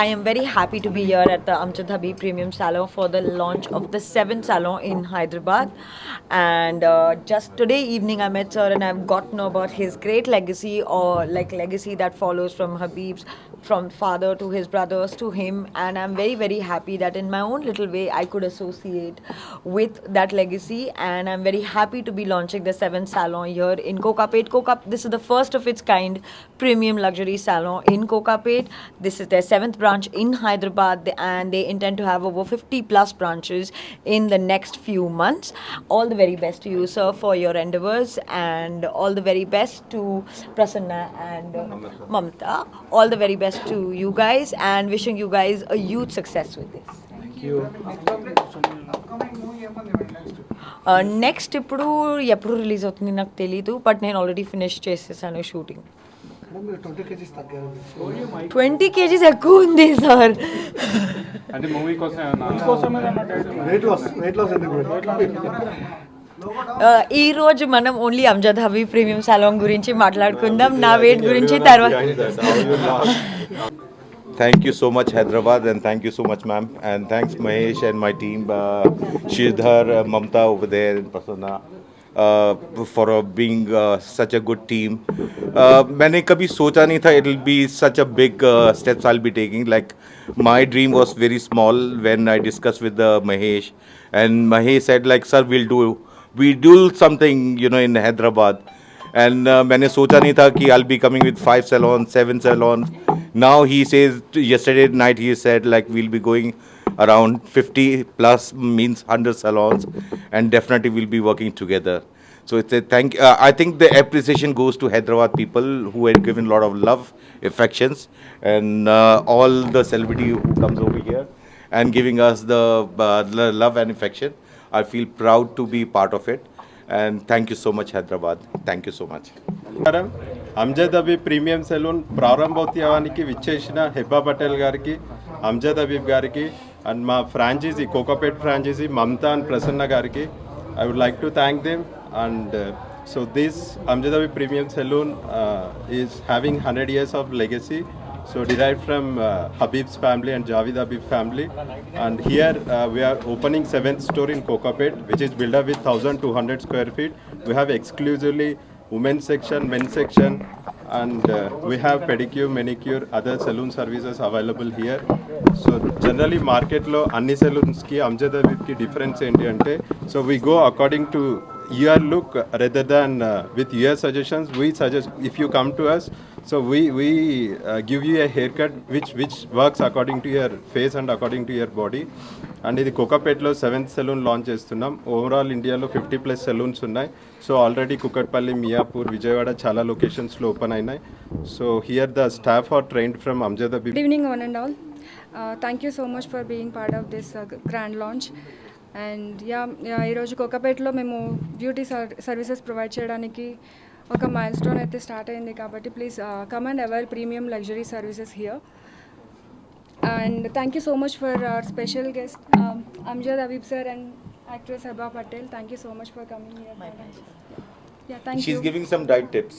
I am very happy to be here at the Amjad Habib Premium Salon for the launch of the 7th salon in Hyderabad. And just today evening, I met sir and I've got to know about his great legacy, or like legacy that follows from Habib's, from father to his brothers to him. And I'm very, very happy that in my own little way I could associate with that legacy. And I'm very happy to be launching the 7th salon here in Kokapet. This is the first of its kind premium luxury salon in Kokapet. This is their 7th branch in Hyderabad, and they intend to have over 50 plus branches in the next few months. All the very best to you, sir, for your endeavors, and all the very best to Prasanna and Mamta. All the very best to you guys, and wishing you guys a huge success with this. Next ఎప్పుడు release అవుతుంది నాకు తెలీదు, but నేను already finish చేసేసాను shooting. 20 kgs ఎక్కువ ఉంది sir. ఈ రోజు మనం ఓన్లీ అమ్జద్ హబీబ్ ప్రీమియం సాలాన్ గురించి మాట్లాడుకుందాం, నా వెయిట్ గురించి తర్వాత. Thank you so much, Hyderabad, and thank you so much, ma'am. And thanks, Mahesh and my team, Shridhar, Mamta over there, and Prasanna, for being such a good team. मैंने कभी सोचा नहीं था it will be such a big steps I'll be taking. Like, my dream was very small when I discussed with Mahesh, and Mahesh said like, sir, we do something, in Hyderabad. And मैंने सोचा नहीं था कि I'll be coming with 5 salons, 7 salons. Now he says, yesterday night he said like we'll be going around 50 plus, means 100 salons, and definitely we'll be working together. So it's a I think the appreciation goes to Hyderabad people who have given a lot of love, affections, and all the celebrity who comes over here and giving us the love and affection. I feel proud to be part of it. And thank you so much, Hyderabad. Thank you so much. Amjad Habib premium salon ప్రారంభోత్సవానికి విచ్చేసిన హెబ్బా పటేల్ గారికి, అమ్జద్ హబీబ్ గారికి, and మా franchisee Kokapet franchisee Mamata and Prasanna గారికి I would like to thank them. And so this Amjad Habib premium salon is having 100 years of legacy, so derived from Habib's family and Javed Habib family. And here we are opening 7th store in Kokapet, which is built up with 1200 square feet. We have exclusively women's section, men's section, and we have pedicure, manicure, other saloon services available here. So generally market lo anni saloons ki Amjad Habib ki difference enti ante, so we go according to your look rather than with your suggestions. We suggest, if you come to us, so we give you a haircut which works according to your face and according to your body. And ఇది కోకాపేట్లో 7th salon launch చేస్తున్నాం. Overall ఇండియాలో 50 plus salons ఉన్నాయి. So already Kukatpally, Miyapur, Vijayawada చాలా లొకేషన్స్లో open అయినాయి. So here the staff are trained from Amjad Habib. Good evening one and all. Thank you so much for being part of this grand launch. And ఈరోజు కోకాపేట్లో మేము beauty services provide చేయడానికి ఒక mile stone అయితే start అయింది. కాబట్టి please come and avail premium luxury services here. And thank you so much for our special guest Amjad Habib sir and actress Hebah Patel. Thank you so much for coming here. She's giving some diet tips.